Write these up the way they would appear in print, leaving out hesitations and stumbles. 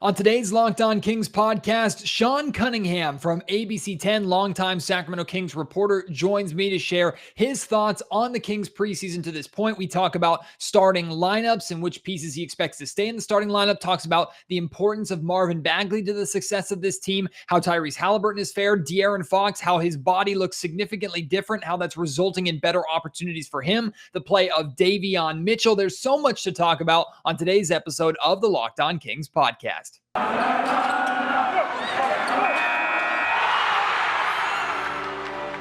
On today's Locked On Kings podcast, Sean Cunningham from ABC 10, longtime Sacramento Kings reporter, joins me to share his thoughts on the Kings preseason to this point. We talk about starting lineups and which pieces he expects to stay in the starting lineup, talks about the importance of Marvin Bagley to the success of this team, how Tyrese Halliburton has fared, De'Aaron Fox, how his body looks significantly different, how that's resulting in better opportunities for him, the play of Davion Mitchell. There's so much to talk about on today's episode of the Locked On Kings podcast.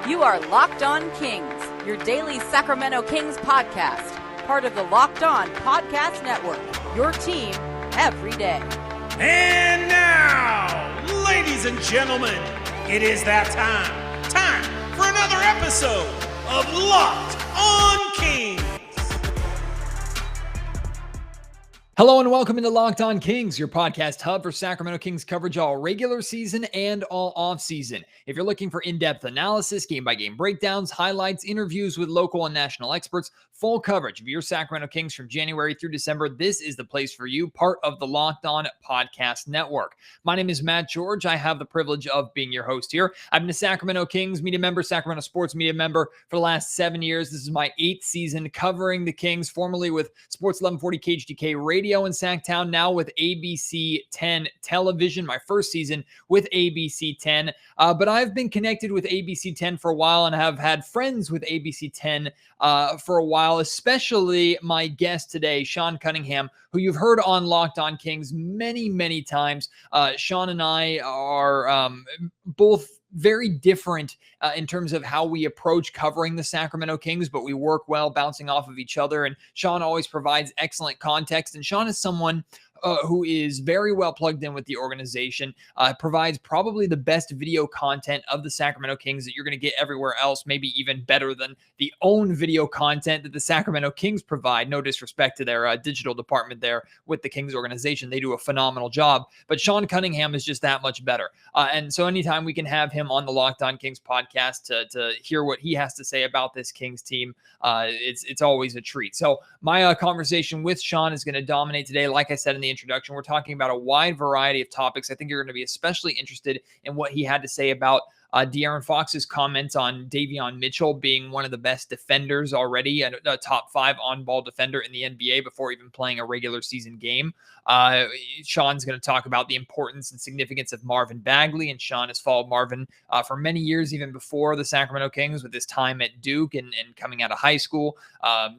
You are Locked On Kings, your daily Sacramento Kings podcast, part of the Locked On Podcast Network, your team every day. And now, ladies and gentlemen, it is that time for another episode of Locked On Kings. Hello and welcome into Locked On Kings, your podcast hub for Sacramento Kings coverage all regular season and all off season. If you're looking for in-depth analysis, game-by-game breakdowns, highlights, interviews with local and national experts, full coverage of your Sacramento Kings from January through December, this is the place for you, part of the Locked On Podcast Network. My name is Matt George. I have the privilege of being your host here. I've been a Sacramento Kings media member, Sacramento sports media member for the last 7 years. This is my 8th season covering the Kings, formerly with Sports 1140 KHTK Radio in Sacktown, now with ABC 10 Television, my first season with ABC 10. But I've been connected with ABC 10 for a while and have had friends with ABC 10 for a while, especially my guest today, Sean Cunningham, who you've heard on Locked On Kings many times. Sean and I are both very different in terms of how we approach covering the Sacramento Kings, but we work well bouncing off of each other. And Sean always provides excellent context. And Sean is someone who is very well plugged in with the organization, provides probably the best video content of the Sacramento Kings that you're going to get everywhere else, maybe even better than the own video content that the Sacramento Kings provide. No disrespect to their digital department there with the Kings organization. They do a phenomenal job, but Sean Cunningham is just that much better. And so anytime we can have him on the Locked On Kings podcast to hear what he has to say about this Kings team, it's always a treat. So my conversation with Sean is going to dominate today. Like I said in the introduction, we're talking about a wide variety of topics. I think you're going to be especially interested in what he had to say about De'Aaron Fox's comments on Davion Mitchell being one of the best defenders already, a top 5 on-ball defender in the NBA before even playing a regular season game. Sean's going to talk about the importance and significance of Marvin Bagley, and Sean has followed Marvin for many years, even before the Sacramento Kings, with his time at Duke and coming out of high school.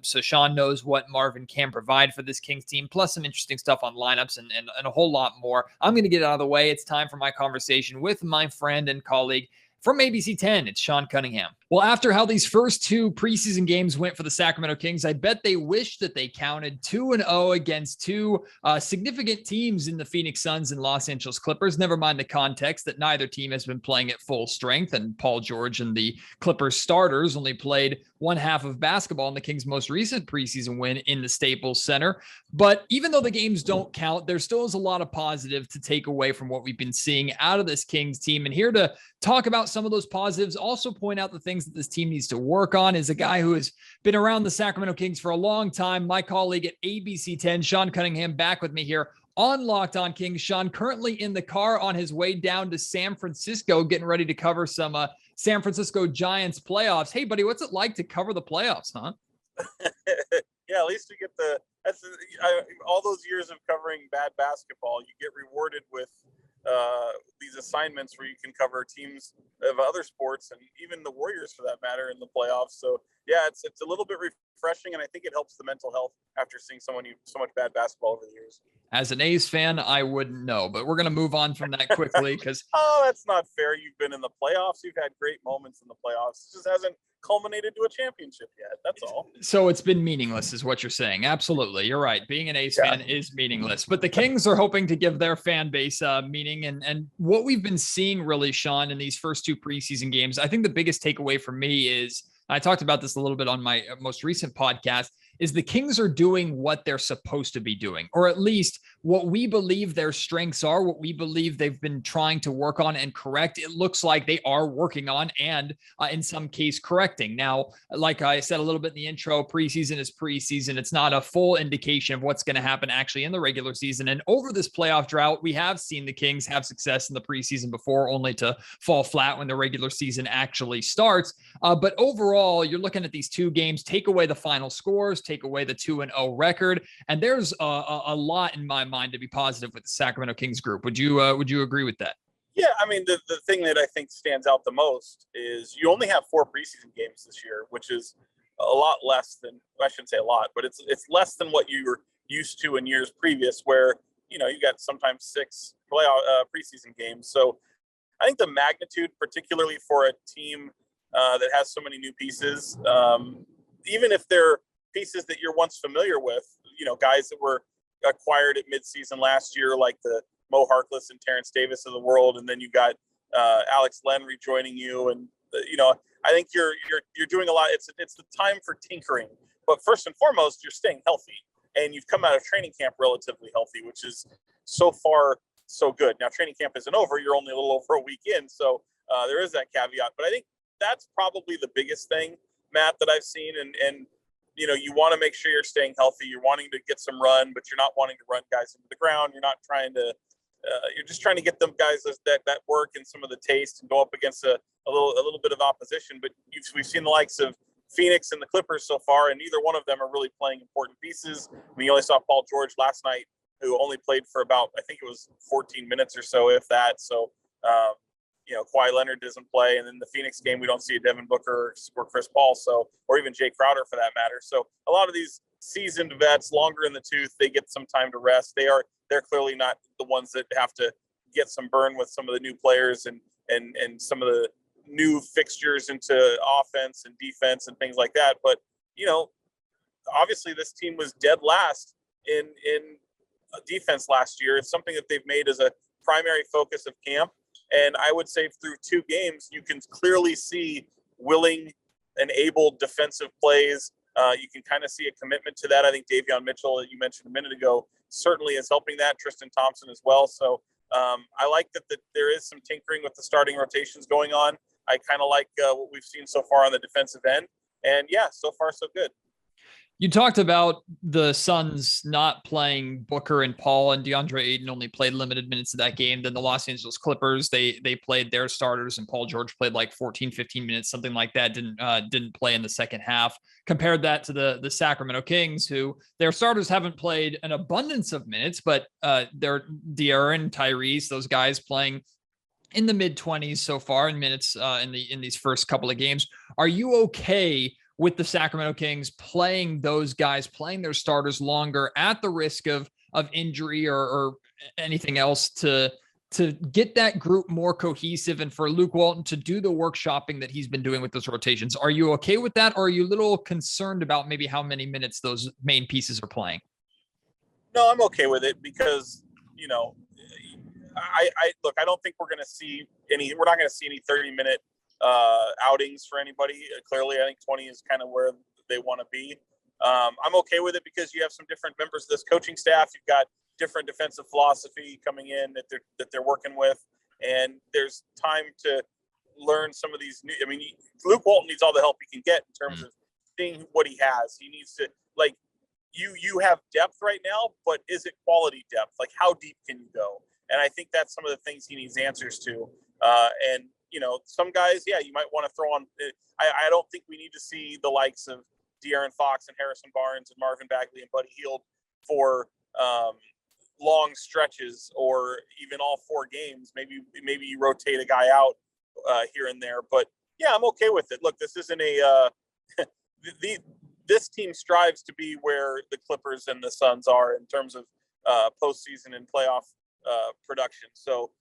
So Sean knows what Marvin can provide for this Kings team, plus some interesting stuff on lineups and a whole lot more. I'm going to get it out of the way. It's time for my conversation with my friend and colleague from ABC 10, it's Sean Cunningham. Well, after how these first 2 preseason games went for the Sacramento Kings, I bet they wish that they counted 2-0 against 2 significant teams in the Phoenix Suns and Los Angeles Clippers. Never mind the context that neither team has been playing at full strength, and Paul George and the Clippers starters only played one half of basketball in the Kings' most recent preseason win in the Staples Center. But even though the games don't count, there still is a lot of positive to take away from what we've been seeing out of this Kings team. And here to talk about some of those positives, also point out the things that this team needs to work on, is a guy who has been around the Sacramento Kings for a long time, my colleague at ABC 10, Sean Cunningham, back with me here on Locked On Kings. Sean, currently in the car on his way down to San Francisco, getting ready to cover some San Francisco Giants playoffs. Hey, buddy, what's it like to cover the playoffs, huh? Yeah, at least we get all those years of covering bad basketball, you get rewarded with these assignments where you can cover teams of other sports and even the Warriors for that matter in the playoffs. So yeah, it's a little bit refreshing, and I think it helps the mental health after seeing so much bad basketball over the years. As an A's fan, I wouldn't know, but we're going to move on from that quickly because oh, that's not fair. You've been in the playoffs. You've had great moments in the playoffs. It just hasn't culminated to a championship yet. That's all. So it's been meaningless is what you're saying. Absolutely. You're right. Being an A's fan is meaningless, but the Kings are hoping to give their fan base meaning. And what we've been seeing really, Sean, in these first 2 preseason games, I think the biggest takeaway for me is, I talked about this a little bit on my most recent podcast, is the Kings are doing what they're supposed to be doing, or at least what we believe their strengths are, what we believe they've been trying to work on and correct, it looks like they are working on and in some case correcting. Now, like I said a little bit in the intro, preseason is preseason. It's not a full indication of what's going to happen actually in the regular season. And over this playoff drought, we have seen the Kings have success in the preseason before, only to fall flat when the regular season actually starts. But overall, you're looking at these two games, take away the final scores, take away the 2-0 record, and there's a lot in my mind to be positive with the Sacramento Kings group. Would you agree with that? Yeah, I mean, the thing that I think stands out the most is you only have 4 preseason games this year, which is a lot less than, I shouldn't say a lot, but it's less than what you were used to in years previous, where, you know, you got sometimes 6 preseason games. So I think the magnitude, particularly for a team that has so many new pieces, even if they're pieces that you're once familiar with, you know, guys that were acquired at midseason last year, like the Mo Harkless and Terrence Davis of the world, and then you got Alex Len rejoining you, and you know, I think you're doing a lot. It's the time for tinkering, but first and foremost, you're staying healthy, and you've come out of training camp relatively healthy, which is so far so good. Now, training camp isn't over; you're only a little over a week in, so there is that caveat. But I think that's probably the biggest thing, Matt, that I've seen, and you know, you want to make sure you're staying healthy. You're wanting to get some run, but you're not wanting to run guys into the ground. You're not trying to. You're just trying to get them guys that work and some of the taste and go up against a little bit of opposition. But we've seen the likes of Phoenix and the Clippers so far, and neither one of them are really playing important pieces. I mean, you only saw Paul George last night, who only played for about, I think it was 14 minutes or so, if that. So, you know, Kawhi Leonard doesn't play. And in the Phoenix game, we don't see a Devin Booker or Chris Paul, or even Jay Crowder for that matter. So a lot of these seasoned vets, longer in the tooth, they get some time to rest. They're clearly not the ones that have to get some burn with some of the new players and some of the new fixtures into offense and defense and things like that. But, you know, obviously this team was dead last in defense last year. It's something that they've made as a primary focus of camp. And I would say through 2 games, you can clearly see willing and able defensive plays. You can kind of see a commitment to that. I think Davion Mitchell, that you mentioned a minute ago, certainly is helping that. Tristan Thompson as well. So I like that there is some tinkering with the starting rotations going on. I kind of like what we've seen so far on the defensive end. And yeah, so far so good. You talked about the Suns not playing Booker and Paul, and DeAndre Ayton only played limited minutes of that game. Then the Los Angeles Clippers, they played their starters, and Paul George played like 14, 15 minutes, something like that. Didn't play in the second half. Compared that to the Sacramento Kings, who their starters haven't played an abundance of minutes, but they're De'Aaron, Tyrese, those guys playing in the mid-20s so far in minutes in these first couple of games. Are you okay with the Sacramento Kings playing those guys, playing their starters longer at the risk of injury or anything else to get that group more cohesive and for Luke Walton to do the workshopping that he's been doing with those rotations? Are you okay with that? Or are you a little concerned about maybe how many minutes those main pieces are playing? No, I'm okay with it because, you know, I look, I don't think we're not going to see any 30-minute outings for anybody. Clearly, I think 20 is kind of where they want to be. I'm okay with it because you have some different members of this coaching staff. You've got different defensive philosophy coming in that they're working with, and there's time to learn some of these new. I mean, Luke Walton needs all the help he can get in terms of seeing what he has. He needs to, like, you have depth right now, but is it quality depth? Like, how deep can you go? And I think that's some of the things he needs answers to. And you know, some guys, yeah, you might want to throw on. I don't think we need to see the likes of De'Aaron Fox and Harrison Barnes and Marvin Bagley and Buddy Hield for long stretches or even all 4 games. Maybe you rotate a guy out here and there. But yeah, I'm okay with it. Look, this isn't this team strives to be where the Clippers and the Suns are in terms of postseason and playoff production. So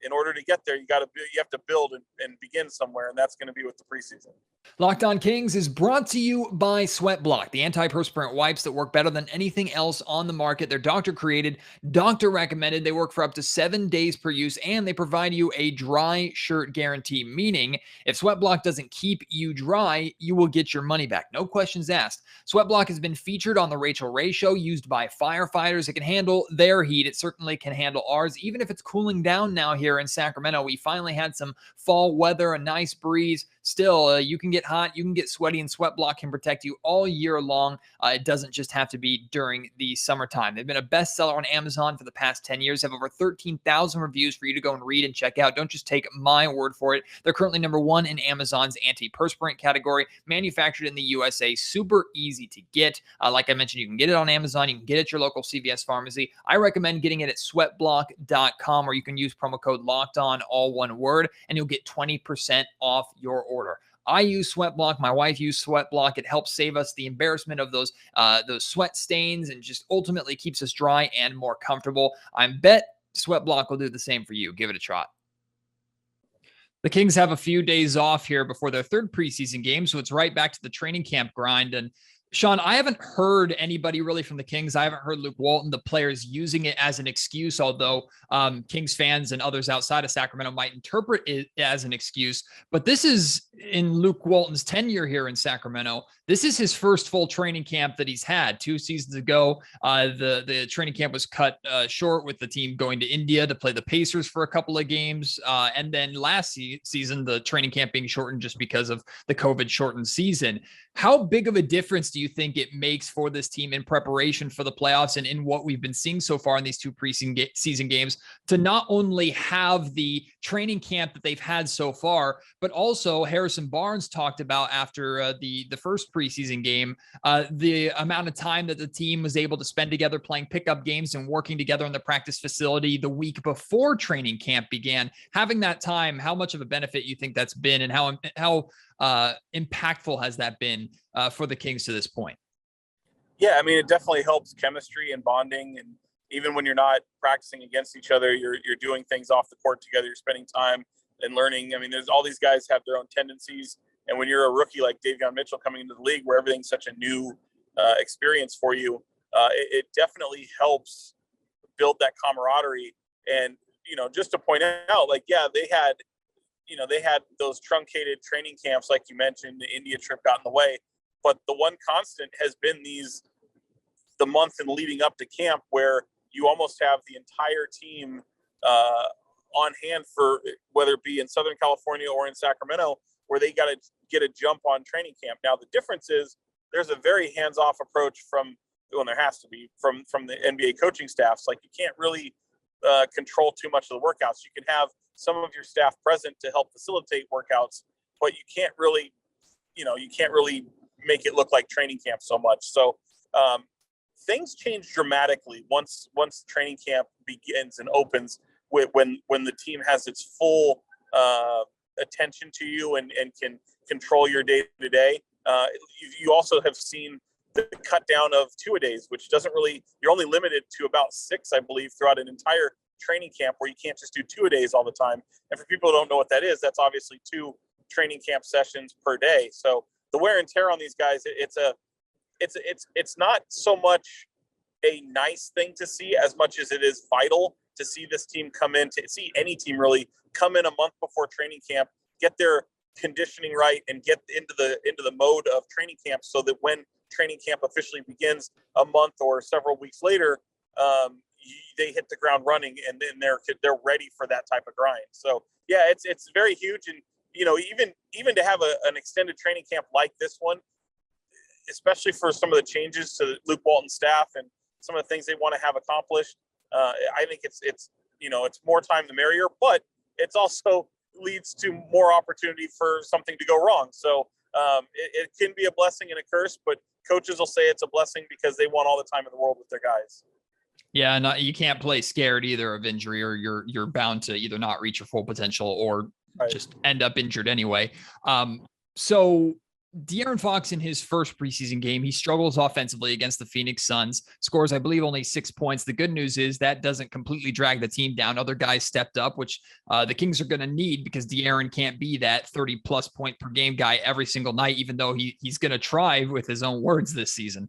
in order to get there, you have to build and begin somewhere, and that's going to be with the preseason. Locked On Kings is brought to you by Sweatblock, the antiperspirant wipes that work better than anything else on the market. They're doctor created, doctor recommended. They work for up to 7 days per use, and they provide you a dry shirt guarantee, meaning if Sweatblock doesn't keep you dry, you will get your money back. No questions asked. Sweatblock has been featured on the Rachel Ray Show, used by firefighters. It can handle their heat. It certainly can handle ours, even if it's cooling down now here in Sacramento. We finally had some fall weather, a nice breeze. Still, you can get hot, you can get sweaty, and Sweatblock can protect you all year long. It doesn't just have to be during the summertime. They've been a bestseller on Amazon for the past 10 years, have over 13,000 reviews for you to go and read and check out. Don't just take my word for it. They're currently number 1 in Amazon's antiperspirant category, manufactured in the USA, super easy to get. Like I mentioned, you can get it on Amazon, you can get it at your local CVS pharmacy. I recommend getting it at sweatblock.com, where you can use promo code LOCKEDON, all one word, and you'll get 20% off your order. I use Sweatblock. My wife used Sweatblock. It helps save us the embarrassment of those sweat stains, and just ultimately keeps us dry and more comfortable. I bet Sweatblock will do the same for you. Give it a try. The Kings have a few days off here before their 3rd preseason game, so it's right back to the training camp grind. And Sean, I haven't heard anybody really from the Kings. I haven't heard Luke Walton, the players, using it as an excuse, although Kings fans and others outside of Sacramento might interpret it as an excuse. But this is, in Luke Walton's tenure here in Sacramento, this is his first full training camp that he's had. 2 seasons ago, the training camp was cut short, with the team going to India to play the Pacers for a couple of games. And then last season, the training camp being shortened just because of the COVID shortened season. How big of a difference do you think it makes for this team in preparation for the playoffs and in what we've been seeing so far in these 2 preseason games, to not only have the training camp that they've had so far, but also Harrison Barnes talked about after the first preseason game, the amount of time that the team was able to spend together playing pickup games and working together in the practice facility the week before training camp began. Having that time, how much of a benefit you think that's been, and how impactful has that been for the Kings to this point? Yeah, I mean, it definitely helps chemistry and bonding. And even when you're not practicing against each other, you're doing things off the court together. You're spending time and learning. I mean, there's all these guys have their own tendencies. And when you're a rookie like Davion Mitchell coming into the league, where everything's such a new experience for you, it definitely helps build that camaraderie. And, just to point out, like, yeah, they had those truncated training camps, like you mentioned. The India trip got in the way, but the one constant has been the month and leading up to camp, where you almost have the entire team on hand, for whether it be in Southern California or in Sacramento, where they got to get a jump on training camp. Now, the difference is there's a very hands-off approach there has to be from the NBA coaching staffs. Like, you can't really control too much of the workouts. You can have some of your staff present to help facilitate workouts, but you can't really make it look like training camp so much. So things change dramatically once training camp begins and opens, when the team has its full attention to you and can control your day to day. You also have seen the cut down of 2-a-days, which doesn't really, you're only limited to about 6, I believe, throughout an entire training camp, where you can't just do 2-a-days all the time. And for people who don't know what that is, that's obviously 2 training camp sessions per day. So the wear and tear on these guys, it's not so much a nice thing to see as much as it is vital to see this team come in, to see any team really come in a month before training camp, get their conditioning right, and get into the mode of training camp, so that when training camp officially begins a month or several weeks later, they hit the ground running, and then they're ready for that type of grind. So yeah, it's very huge. And even to have an extended training camp like this one, especially for some of the changes to Luke Walton's staff and some of the things they want to have accomplished, I think it's more time the merrier, but it's also leads to more opportunity for something to go wrong. So it can be a blessing and a curse, but coaches will say it's a blessing because they want all the time in the world with their guys. Yeah, and you can't play scared either of injury, or you're bound to either not reach your full potential or just end up injured anyway. So De'Aaron Fox in his first preseason game, he struggles offensively against the Phoenix Suns, scores, I believe, only 6 points. The good news is that doesn't completely drag the team down. Other guys stepped up, which the Kings are going to need because De'Aaron can't be that 30-plus point per game guy every single night, even though he's going to try with his own words this season.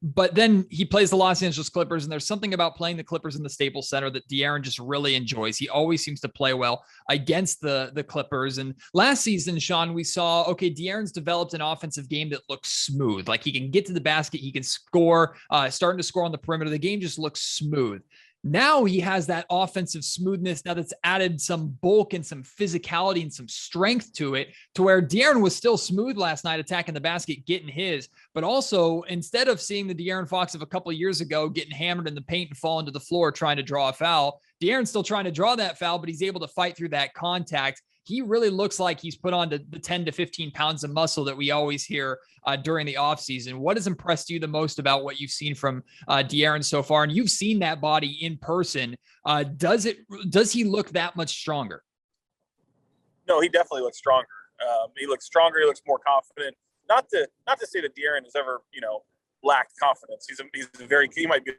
But then he plays the Los Angeles Clippers, and there's something about playing the Clippers in the Staples Center that De'Aaron just really enjoys. He always seems to play well against the Clippers. And last season, Sean, we saw, okay, De'Aaron's developed an offensive game that looks smooth. Like he can get to the basket, he can score, starting to score on the perimeter. The game just looks smooth. Now he has that offensive smoothness now that's added some bulk and some physicality and some strength to it, to where De'Aaron was still smooth last night, attacking the basket, getting his, but also instead of seeing the De'Aaron Fox of a couple of years ago getting hammered in the paint and falling to the floor trying to draw a foul, De'Aaron's still trying to draw that foul, but he's able to fight through that contact. He really looks like he's put on the 10 to 15 pounds of muscle that we always hear during the offseason. What has impressed you the most about what you've seen from De'Aaron so far? And you've seen that body in person. Does he look that much stronger? No, he definitely looks stronger. He looks stronger. He looks more confident. Not to say that De'Aaron has ever, lacked confidence. He might be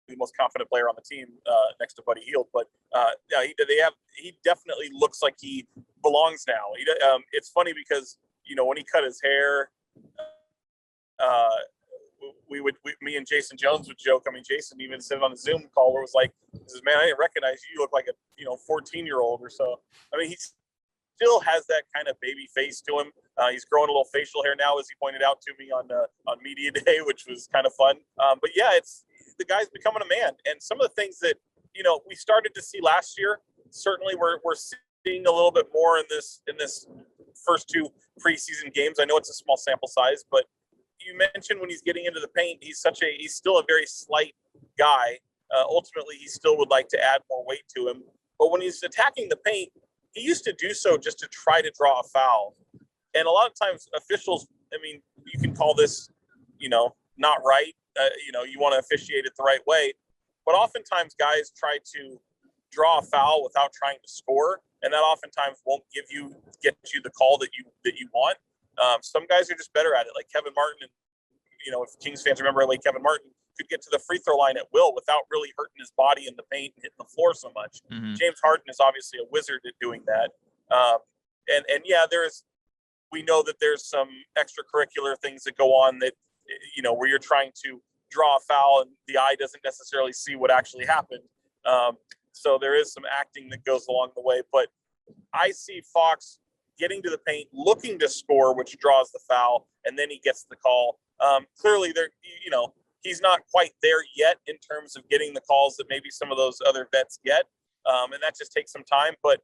the most confident player on the team next to Buddy Hield, but he definitely looks like he belongs now. It's funny because when he cut his hair, me and Jason Jones would joke. I mean, Jason even said on the Zoom call where it was like, "Man, I didn't recognize you. You look like a 14-year-old or so." I mean, he still has that kind of baby face to him. He's growing a little facial hair now, as he pointed out to me on media day, which was kind of fun. But yeah, the guy's becoming a man. And some of the things that, we started to see last year, certainly we're seeing a little bit more in this first 2 preseason games. I know it's a small sample size, but you mentioned when he's getting into the paint, he's still a very slight guy. Ultimately, he still would like to add more weight to him. But when he's attacking the paint, he used to do so just to try to draw a foul. And a lot of times officials, I mean, you can call this, not right. You want to officiate it the right way. But oftentimes guys try to draw a foul without trying to score. And that oftentimes won't get you the call that you want. Some guys are just better at it. Like Kevin Martin, if Kings fans remember, like Kevin Martin could get to the free throw line at will without really hurting his body in the paint and hitting the floor so much. Mm-hmm. James Harden is obviously a wizard at doing that. We know that there's some extracurricular things that go on that, where you're trying to draw a foul and the eye doesn't necessarily see what actually happened. So there is some acting that goes along the way, but I see Fox getting to the paint, looking to score, which draws the foul, and then he gets the call. Clearly he's not quite there yet in terms of getting the calls that maybe some of those other vets get. And that just takes some time, but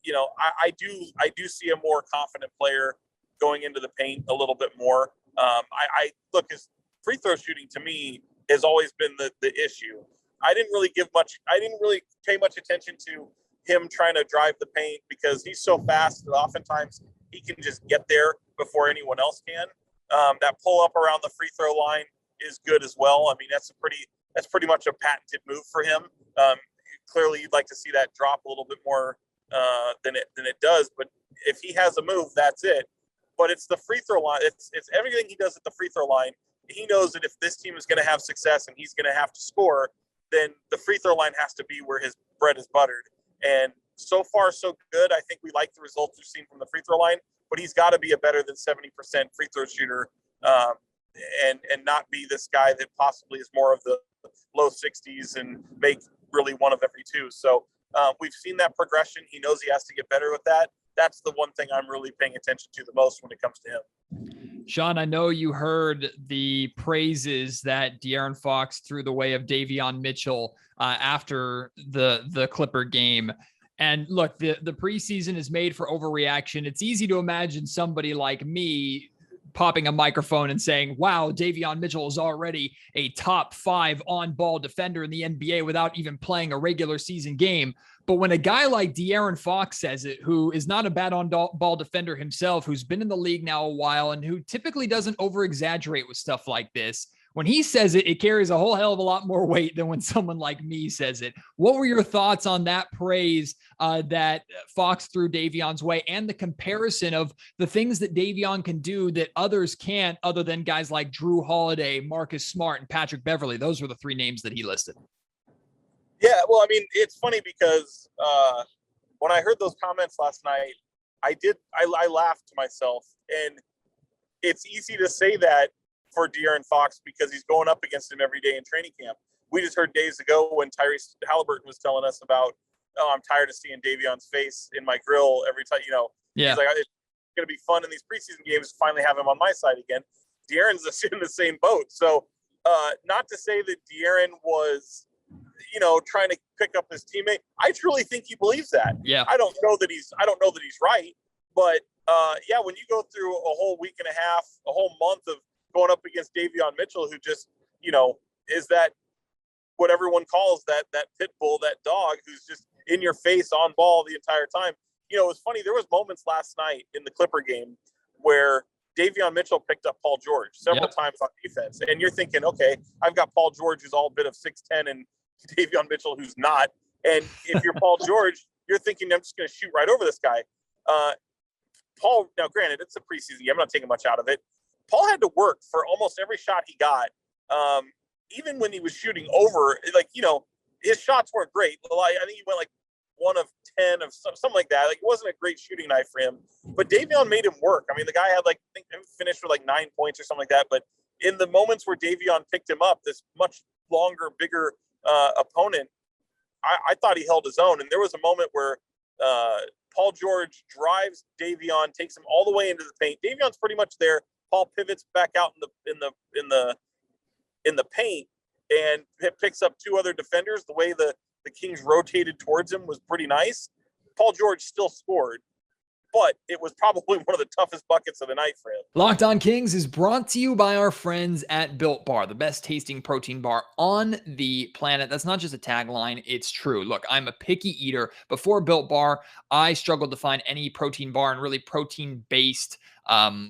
I do see a more confident player going into the paint a little bit more. I look, his free throw shooting to me has always been the issue. I didn't really pay much attention to him trying to drive the paint because he's so fast that oftentimes he can just get there before anyone else can. That pull up around the free throw line is good as well. I mean, that's pretty much a patented move for him. Clearly you'd like to see that drop a little bit more than it does, but if he has a move, that's it. But it's the free throw line. It's everything he does at the free throw line. He knows that if this team is going to have success and he's going to have to score, then the free throw line has to be where his bread is buttered. And so far, so good. I think we like the results we've seen from the free throw line, but he's got to be a better than 70% free throw shooter, and not be this guy that possibly is more of the low 60s and make really one of every 2. So we've seen that progression. He knows he has to get better with that. That's the one thing I'm really paying attention to the most when it comes to him. Sean, I know you heard the praises that De'Aaron Fox threw the way of Davion Mitchell after the Clipper game. And look, the preseason is made for overreaction. It's easy to imagine somebody like me popping a microphone and saying, wow, Davion Mitchell is already a top 5 on-ball defender in the NBA without even playing a regular season game. But when a guy like De'Aaron Fox says it, who is not a bad on-ball defender himself, who's been in the league now a while and who typically doesn't over-exaggerate with stuff like this, when he says it, it carries a whole hell of a lot more weight than when someone like me says it. What were your thoughts on that praise that Fox threw Davion's way, and the comparison of the things that Davion can do that others can't, other than guys like Drew Holiday, Marcus Smart, and Patrick Beverley? Those were the three names that he listed. Yeah, well, I mean, it's funny because when I heard those comments last night, I laughed to myself. And it's easy to say that for De'Aaron Fox because he's going up against him every day in training camp. We just heard days ago when Tyrese Halliburton was telling us about, oh, I'm tired of seeing Davion's face in my grill every time, you know. Yeah. He's like, it's going to be fun in these preseason games to finally have him on my side again. De'Aaron's in the same boat. So not to say that De'Aaron was, you know, trying to pick up his teammate. I truly think he believes that. Yeah. I don't know that he's right, but yeah, when you go through a whole week and a half, a whole month of going up against Davion Mitchell, who just, you know, is that what everyone calls that pit bull, that dog who's just in your face on ball the entire time. You know, it was funny. There was moments last night in the Clipper game where Davion Mitchell picked up Paul George several times on defense. And you're thinking, okay, I've got Paul George who's all bit of 6'10", and Davion Mitchell who's not. And if you're Paul George, you're thinking, I'm just going to shoot right over this guy. Paul, now granted, it's a preseason game. I'm not taking much out of it. Paul had to work for almost every shot he got. Even when he was shooting over, like, you know, his shots weren't great. I think he went like 1 of 10 of something like that. Like, it wasn't a great shooting night for him, but Davion made him work. I mean, the guy had like, I think finished with like 9 points or something like that. But in the moments where Davion picked him up, this much longer, bigger opponent, I thought he held his own. And there was a moment where Paul George drives Davion, takes him all the way into the paint. Davion's pretty much there. Paul pivots back out in the paint and picks up 2 other defenders. The way the Kings rotated towards him was pretty nice. Paul George still scored, but it was probably one of the toughest buckets of the night for him. Locked On Kings is brought to you by our friends at Built Bar, the best tasting protein bar on the planet. That's not just a tagline, it's true. Look, I'm a picky eater. Before Built Bar, I struggled to find any protein bar and really protein-based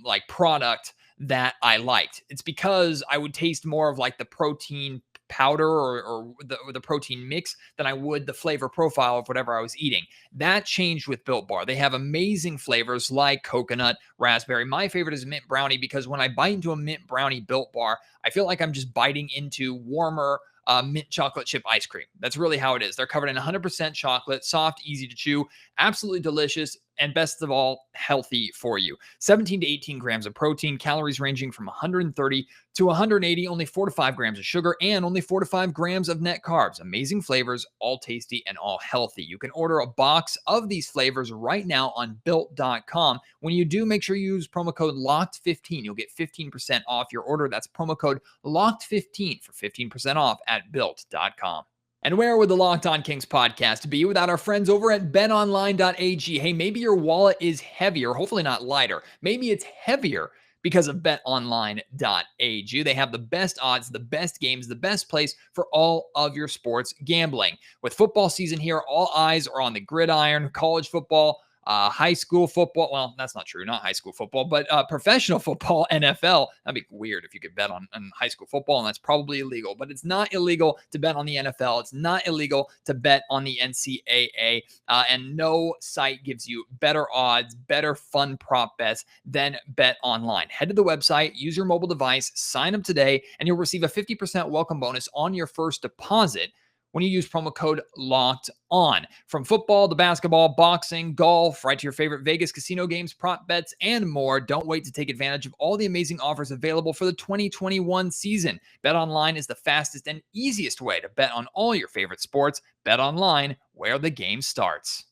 like product that I liked. It's because I would taste more of like the protein powder or the protein mix than I would the flavor profile of whatever I was eating. That changed with Built Bar. They have amazing flavors like coconut, raspberry. My favorite is mint brownie because when I bite into a mint brownie Built Bar, I feel like I'm just biting into warmer mint chocolate chip ice cream. That's really how it is. They're covered in 100% chocolate, soft, easy to chew, absolutely delicious, and best of all, healthy for you. 17 to 18 grams of protein, calories ranging from 130 to 180, only 4 to 5 grams of sugar, and only 4 to 5 grams of net carbs. Amazing flavors, all tasty and all healthy. You can order a box of these flavors right now on Built.com. When you do, make sure you use promo code LOCKED15. You'll get 15% off your order. That's promo code LOCKED15 for 15% off at Built.com. And where would the Locked On Kings podcast be without our friends over at betonline.ag? Hey, maybe your wallet is heavier, hopefully not lighter. Maybe it's heavier because of betonline.ag. They have the best odds, the best games, the best place for all of your sports gambling. With football season here, all eyes are on the gridiron, college football, high school football. Well, that's not true. Not high school football, but professional football, NFL. That'd be weird if you could bet on high school football, and that's probably illegal. But it's not illegal to bet on the NFL. It's not illegal to bet on the NCAA. And no site gives you better odds, better fun prop bets than Bet Online. Head to the website, use your mobile device, sign up today, and you'll receive a 50% welcome bonus on your first deposit when you use promo code Locked On. From football to basketball, boxing, golf, right to your favorite Vegas casino games, prop bets, and more. Don't wait to take advantage of all the amazing offers available for the 2021 season. BetOnline is the fastest and easiest way to bet on all your favorite sports. BetOnline, where the game starts.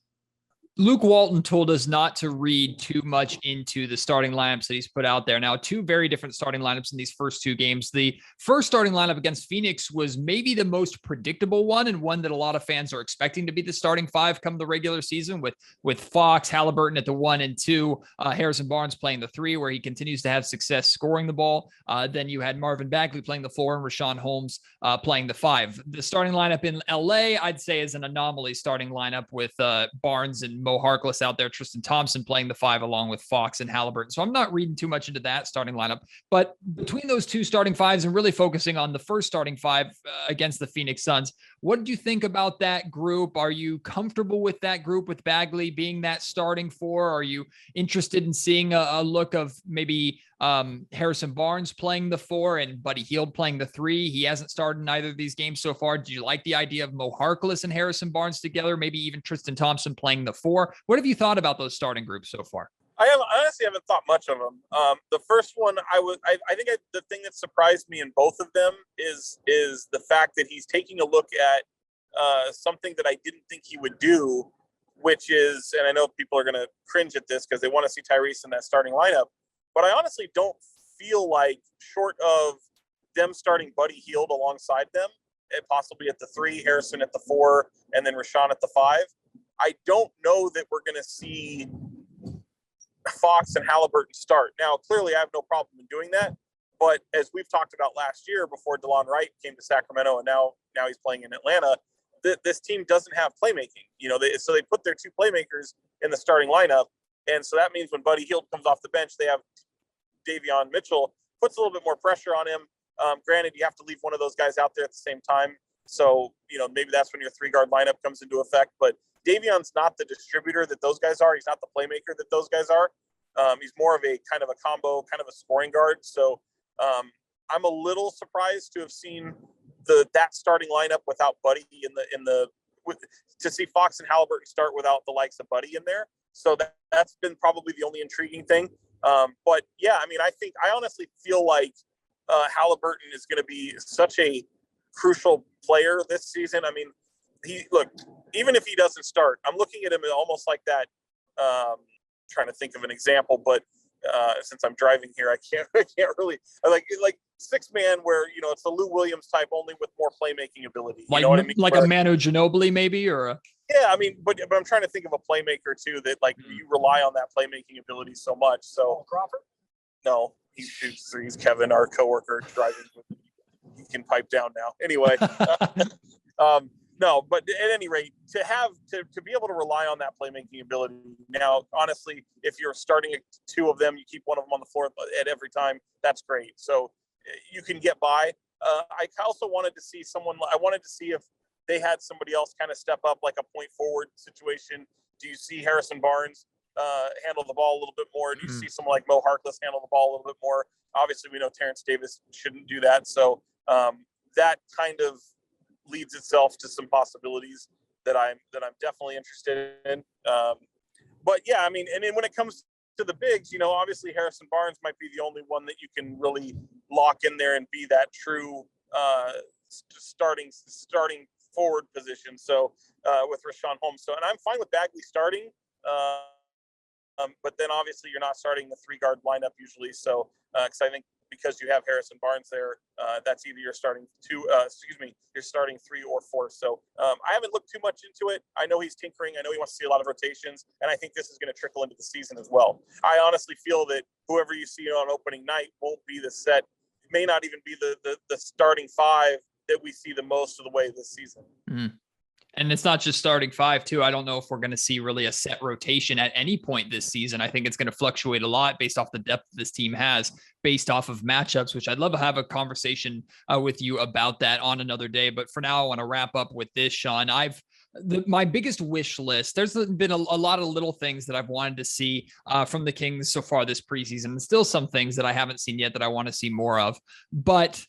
Luke Walton told us not to read too much into the starting lineups that he's put out there. Now, 2 very different starting lineups in these first 2 games. The first starting lineup against Phoenix was maybe the most predictable one, and one that a lot of fans are expecting to be the starting 5 come the regular season, with Fox, Halliburton at the 1 and 2, Harrison Barnes playing the 3, where he continues to have success scoring the ball. Then you had Marvin Bagley playing the 4 and Rashawn Holmes playing the 5. The starting lineup in LA, I'd say, is an anomaly starting lineup with Barnes and Mo Harkless out there, Tristan Thompson playing the 5 along with Fox and Halliburton. So I'm not reading too much into that starting lineup. But between those two starting 5s and really focusing on the first starting 5 against the Phoenix Suns, what did you think about that group? Are you comfortable with that group, with Bagley being that starting 4? Are you interested in seeing a look of maybe Harrison Barnes playing the 4 and Buddy Hield playing the 3? He hasn't started in either of these games so far. Do you like the idea of Mo Harkless and Harrison Barnes together? Maybe even Tristan Thompson playing the 4? What have you thought about those starting groups so far? I honestly haven't thought much of them. The first one, I think the thing that surprised me in both of them is the fact that he's taking a look at something that I didn't think he would do, which is, and I know people are going to cringe at this because they want to see Tyrese in that starting lineup, but I honestly don't feel like, short of them starting Buddy Hield alongside them, possibly at the 3, Harrison at the 4, and then Rashawn at the 5, I don't know that we're going to see Fox and Halliburton start. Now, clearly, I have no problem in doing that, but as we've talked about last year before DeLon Wright came to Sacramento, and now he's playing in Atlanta, this team doesn't have playmaking. So they put their 2 playmakers in the starting lineup, and so that means when Buddy Hield comes off the bench, they have Davion Mitchell, puts a little bit more pressure on him. Granted, you have to leave one of those guys out there at the same time, so maybe that's when your 3-guard lineup comes into effect. But Davion's not the distributor that those guys are. He's not the playmaker that those guys are. He's more of a kind of a combo, kind of a scoring guard. So I'm a little surprised to have seen that starting lineup without Buddy to see Fox and Halliburton start without the likes of Buddy in there. So that's been probably the only intriguing thing. But yeah, I mean, I honestly feel like Halliburton is going to be such a crucial player this season. I mean, even if he doesn't start, I'm looking at him almost like that. Trying to think of an example, but since I'm driving here, I can't really like 6-man where it's a Lou Williams type, only with more playmaking ability. You know what I mean? Like a Manu Ginobili, maybe, or yeah. I mean, but I'm trying to think of a playmaker too that you rely on that playmaking ability so much. So Crawford? No, he shoots threes. Kevin, our coworker, driving, he can pipe down now. Anyway. No, but at any rate, to be able to rely on that playmaking ability. Now, honestly, if you're starting 2 of them, you keep one of them on the floor at every time. That's great. So you can get by. I also wanted to see if they had somebody else kind of step up, like a point forward situation. Do you see Harrison Barnes handle the ball a little bit more? Do you see someone like Mo Harkless handle the ball a little bit more? Obviously, we know Terrence Davis shouldn't do that. So that kind of leads itself to some possibilities that I'm definitely interested in. But yeah, I mean, and then when it comes to the bigs, obviously Harrison Barnes might be the only one that you can really lock in there and be that true starting forward position. So with Rashawn Holmes. So, and I'm fine with Bagley starting. But then obviously you're not starting the 3-guard lineup usually. So, because I think because you have Harrison Barnes there, that's either you're starting 3 or 4. So I haven't looked too much into it. I know he's tinkering. I know he wants to see a lot of rotations, and I think this is going to trickle into the season as well. I honestly feel that whoever you see on opening night won't be the set. It may not even be the starting 5 that we see the most of the way this season. Mm. And it's not just starting 5 too. I don't know if we're going to see really a set rotation at any point this season. I think it's going to fluctuate a lot based off the depth this team has, based off of matchups, which I'd love to have a conversation with you about that on another day. But for now, I want to wrap up with this, Sean. My biggest wish list, there's been a lot of little things that I've wanted to see from the Kings so far this preseason, and still some things that I haven't seen yet that I want to see more of. But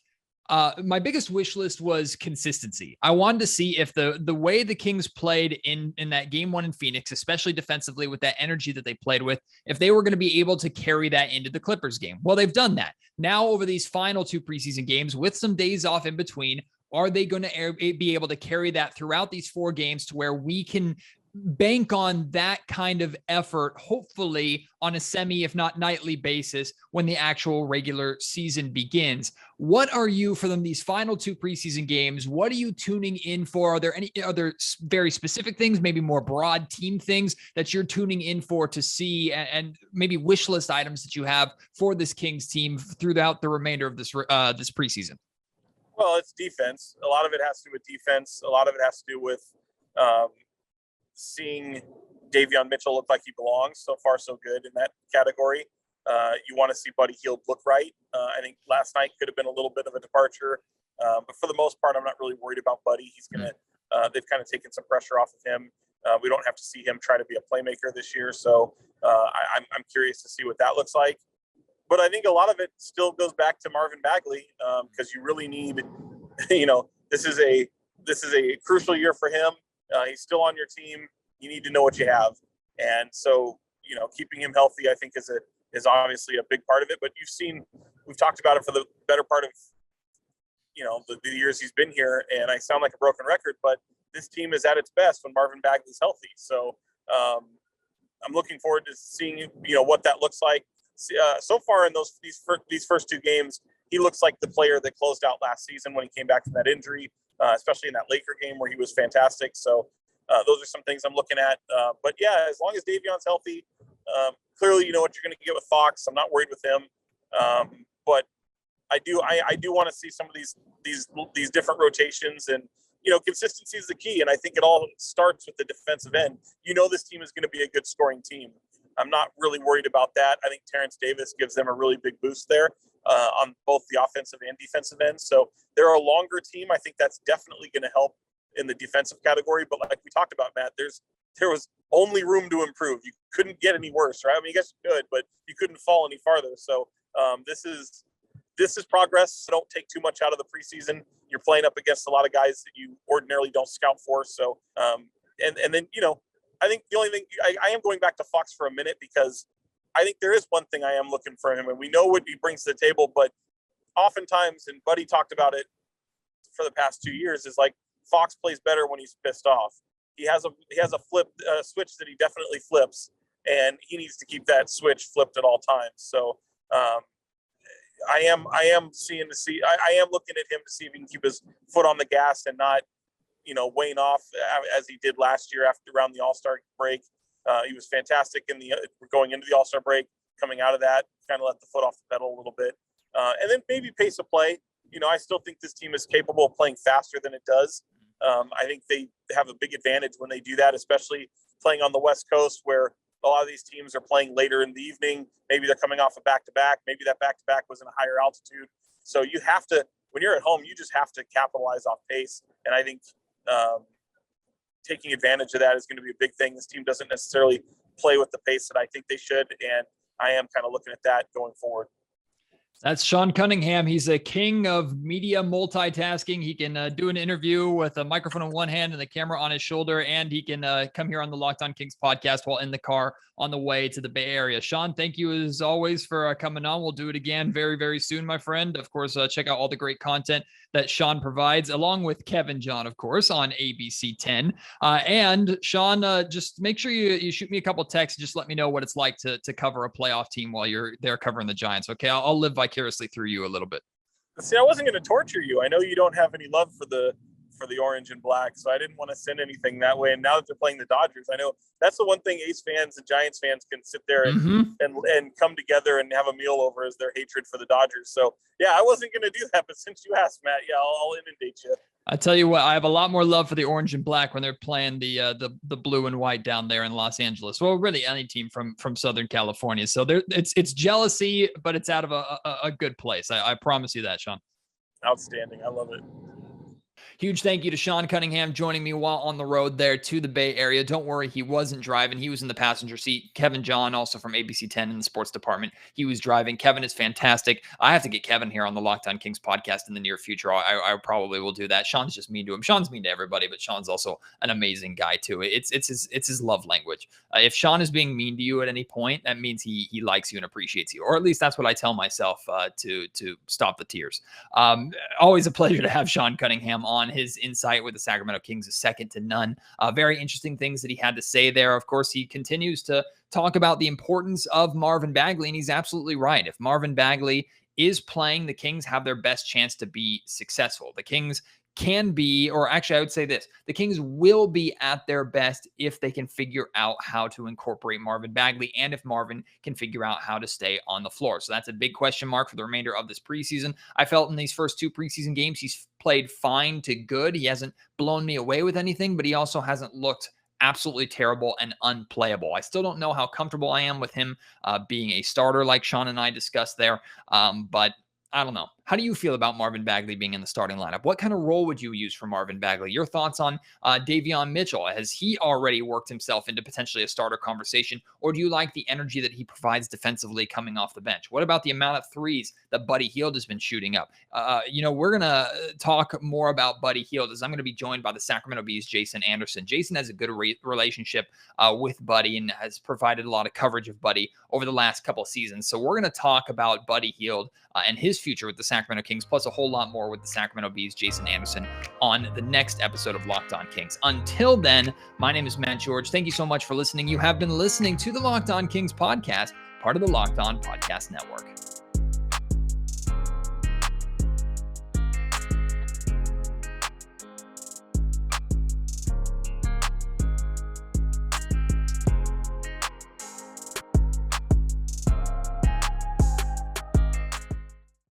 my biggest wish list was consistency. I wanted to see if the way the Kings played in that game 1 in Phoenix, especially defensively with that energy that they played with, if they were going to be able to carry that into the Clippers game. Well, they've done that. Now over these final 2 preseason games with some days off in between, are they going to be able to carry that throughout these 4 games to where we can bank on that kind of effort, hopefully on a semi, if not nightly basis when the actual regular season begins? What are you, for them, these final 2 preseason games, what are you tuning in for? Are there any other very specific things, maybe more broad team things that you're tuning in for to see, and maybe wish list items that you have for this Kings team throughout the remainder of this preseason? Well, it's defense. A lot of it has to do with defense. A lot of it has to do with seeing Davion Mitchell looked like he belongs. So far, so good in that category. You want to see Buddy Hield look right. I think last night could have been a little bit of a departure. But for the most part, I'm not really worried about Buddy. He's going to, they've kind of taken some pressure off of him. We don't have to see him try to be a playmaker this year. So I'm curious to see what that looks like. But I think a lot of it still goes back to Marvin Bagley, because you really need, this is a crucial year for him. He's still on your team. You need to know what you have. And so, keeping him healthy, I think is obviously a big part of it. But we've talked about it for the better part of, the years he's been here. And I sound like a broken record, but this team is at its best when Marvin Bagley's healthy. So I'm looking forward to seeing, what that looks like. So far in these first two games, he looks like the player that closed out last season when he came back from that injury, especially in that Laker game where he was fantastic. So those are some things I'm looking at. But yeah, as long as Davion's healthy, clearly you know what you're going to get with Fox. I'm not worried with him. But I do want to see some of these different rotations, and consistency is the key. And I think it all starts with the defensive end. This team is going to be a good scoring team. I'm not really worried about that. I think Terrence Davis gives them a really big boost there on both the offensive and defensive end. So they're a longer team. I think that's definitely going to help in the defensive category. But like we talked about, Matt, there was only room to improve. You couldn't get any worse, right? I mean, I guess you could, but you couldn't fall any farther. So this is progress. So don't take too much out of the preseason. You're playing up against a lot of guys that you ordinarily don't scout for. So and then I think the only thing I am going back to Fox for a minute, because I think there is one thing I am looking for him, and we know what he brings to the table, but oftentimes, and Buddy talked about it for the past 2 years, is like Fox plays better when he's pissed off. He has a switch that he definitely flips, and he needs to keep that switch flipped at all times. So I am looking at him to see if he can keep his foot on the gas and not wane off as he did last year around the All-Star break. He was fantastic going into the All-Star break. Coming out of that, kind of let the foot off the pedal a little bit, and then maybe pace of play. I still think this team is capable of playing faster than it does. I think they have a big advantage when they do that, especially playing on the West Coast, where a lot of these teams are playing later in the evening. Maybe they're coming off a back-to-back. Maybe that back-to-back was in a higher altitude. So you have to, when you're at home, you just have to capitalize off pace. And I think taking advantage of that is going to be a big thing. This team doesn't necessarily play with the pace that I think they should, and I am kind of looking at that going forward. That's Sean Cunningham. He's a king of media multitasking. He can do an interview with a microphone in one hand and the camera on his shoulder, and he can come here on the Locked On Kings podcast while in the car on the way to the Bay Area. Sean, thank you as always for coming on. We'll do it again very, very soon, my friend. Of course, check out all the great content that Sean provides, along with Kevin John, of course, on ABC 10. And Sean, just make sure you shoot me a couple texts. Just let me know what it's like to cover a playoff team while you're there covering the Giants. Okay, I'll live vicariously through you a little bit. See, I wasn't going to torture you. I know you don't have any love for the orange and black, so I didn't want to send anything that way. And now that they're playing the Dodgers, I know that's the one thing Ace fans and Giants fans can sit there and come together and have a meal over, is their hatred for the Dodgers. So yeah, I wasn't going to do that, but since you asked, Matt, yeah, I'll inundate you. I tell you what, I have a lot more love for the orange and black when they're playing the blue and white down there in Los Angeles. Well, really any team from Southern California. So it's jealousy, but it's out of a good place. I promise you that, Sean. Outstanding. I love it. Huge thank you to Sean Cunningham joining me while on the road there to the Bay Area. Don't worry, he wasn't driving. He was in the passenger seat. Kevin John, also from ABC 10 in the sports department, he was driving. Kevin is fantastic. I have to get Kevin here on the Locked On Kings podcast in the near future. I probably will do that. Sean's just mean to him. Sean's mean to everybody, but Sean's also an amazing guy too. It's his love language. If Sean is being mean to you at any point, that means he likes you and appreciates you, or at least that's what I tell myself to stop the tears. Always a pleasure to have Sean Cunningham on. His insight with the Sacramento Kings is second to none. Very interesting things that he had to say there. Of course, he continues to talk about the importance of Marvin Bagley, and he's absolutely right. If Marvin Bagley is playing, the Kings have their best chance to be successful. The Kings can be, or actually I would say this, the Kings will be at their best if they can figure out how to incorporate Marvin Bagley, and if Marvin can figure out how to stay on the floor. So that's a big question mark for the remainder of this preseason. I felt in these first two preseason games, he's played fine to good. He hasn't blown me away with anything, but he also hasn't looked absolutely terrible and unplayable. I still don't know how comfortable I am with him being a starter like Sean and I discussed there, but I don't know. How do you feel about Marvin Bagley being in the starting lineup? What kind of role would you use for Marvin Bagley? Your thoughts on Davion Mitchell? Has he already worked himself into potentially a starter conversation, or do you like the energy that he provides defensively coming off the bench? What about the amount of threes that Buddy Hield has been shooting up? We're going to talk more about Buddy Hield as I'm going to be joined by the Sacramento Bees' Jason Anderson. Jason has a good relationship with Buddy and has provided a lot of coverage of Buddy over the last couple of seasons. So we're going to talk about Buddy Hield and his future with the Sacramento Kings, plus a whole lot more with the Sacramento Bees' Jason Anderson on the next episode of Locked On Kings. Until then, my name is Matt George. Thank you so much for listening. You have been listening to the Locked On Kings podcast, part of the Locked On Podcast Network.